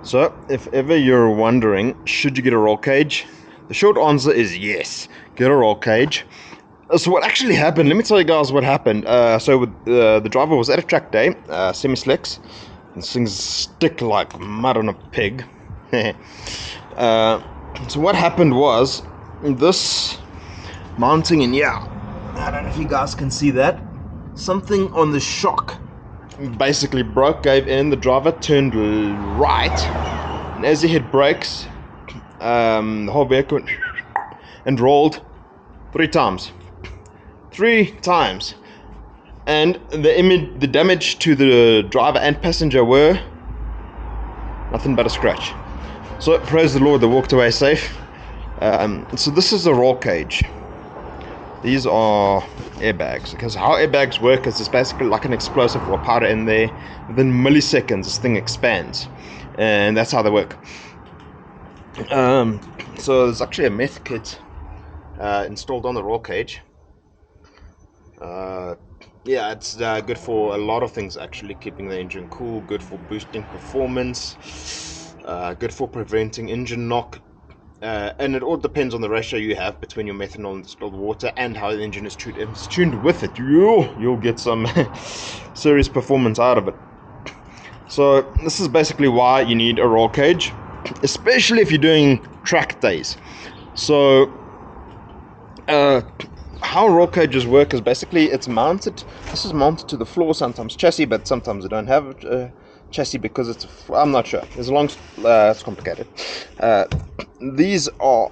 So, if ever you're wondering, should you get a roll cage? The short answer is yes, get a roll cage. So what actually happened, let me tell you guys what happened. The driver was at a track day, semi-slicks. These things stick like mud on a pig. So what happened was, this mounting in here, I don't know if you guys can see that, something on the shock basically broke, gave in. The driver turned right, and as he hit brakes, the whole vehicle went and rolled 3 times. 3 times. And the damage to the driver and passenger were nothing but a scratch. So praise the Lord, they walked away safe. So this is a roll cage. These are airbags, because how airbags work is it's basically like an explosive or powder in there. Within milliseconds this thing expands, and that's how they work. So there's actually a meth kit installed on the roll cage. Yeah, it's good for a lot of things actually, keeping the engine cool, good for boosting performance, good for preventing engine knock. And it all depends on the ratio you have between your methanol and distilled water and how the engine is tuned. If it's tuned with it, you'll get some serious performance out of it. So this is basically why you need a roll cage, especially if you're doing track days. So how roll cages work is basically it's mounted. This is mounted to the floor, sometimes chassis, but sometimes they don't have chassis because I'm not sure. There's a long, it's complicated. These are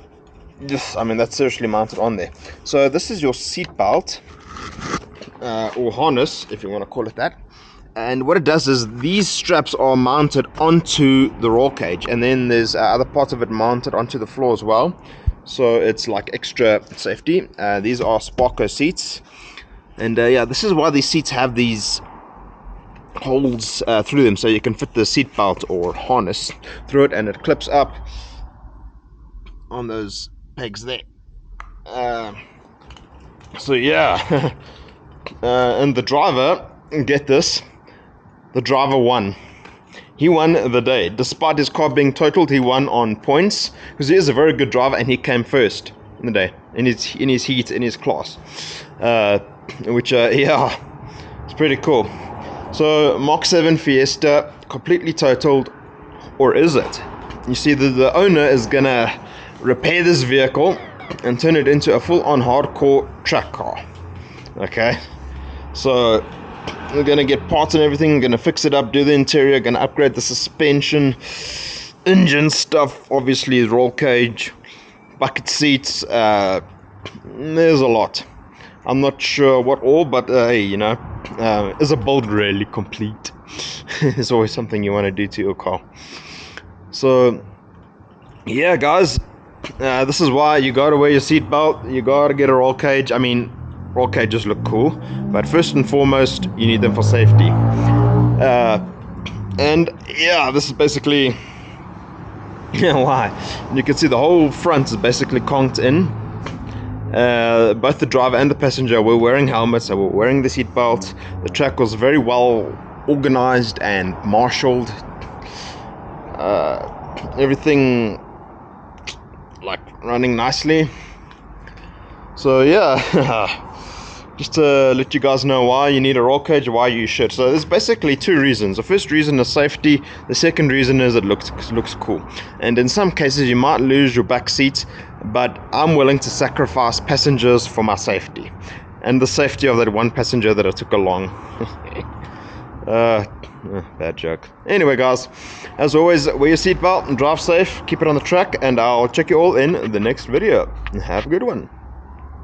just, I mean, that's seriously mounted on there. So this is your seat belt or harness, if you want to call it that. And what it does is these straps are mounted onto the roll cage, and then there's other parts of it mounted onto the floor as well. So it's like extra safety. These are Sparko seats, and yeah, this is why these seats have these holes through them, so you can fit the seat belt or harness through it, and it clips up on those pegs there. So yeah, and the driver, get this, the driver won. He won the day. Despite his car being totaled, he won on points because he is a very good driver, and he came first in the day in his heat, in his class, which yeah, it's pretty cool. So Mk7 Fiesta completely totaled, or is it? You see, the owner is gonna repair this vehicle and turn it into a full-on hardcore track car. Okay, so we're gonna get parts and everything, gonna fix it up, do the interior, gonna upgrade the suspension, engine stuff, obviously roll cage, bucket seats, there's a lot. I'm not sure what all, but hey, you know, is a build really complete? There's always something you want to do to your car. So yeah guys, this is why you gotta wear your seatbelt, you gotta get a roll cage. I mean, roll cages look cool, but first and foremost you need them for safety. And yeah, this is basically why. You can see the whole front is basically conked in. Both the driver and the passenger were wearing helmets, they were wearing the seatbelt. The track was very well organized and marshaled. Everything like running nicely. So yeah, just to let you guys know why you need a roll cage, why you should. So there's basically 2 reasons. The first reason is safety. The second reason is it looks cool. And in some cases you might lose your back seat, but I'm willing to sacrifice passengers for my safety and the safety of that one passenger that I took along. Bad joke. Anyway guys, as always, wear your seatbelt and drive safe, keep it on the track, and I'll check you all in the next video. Have a good one.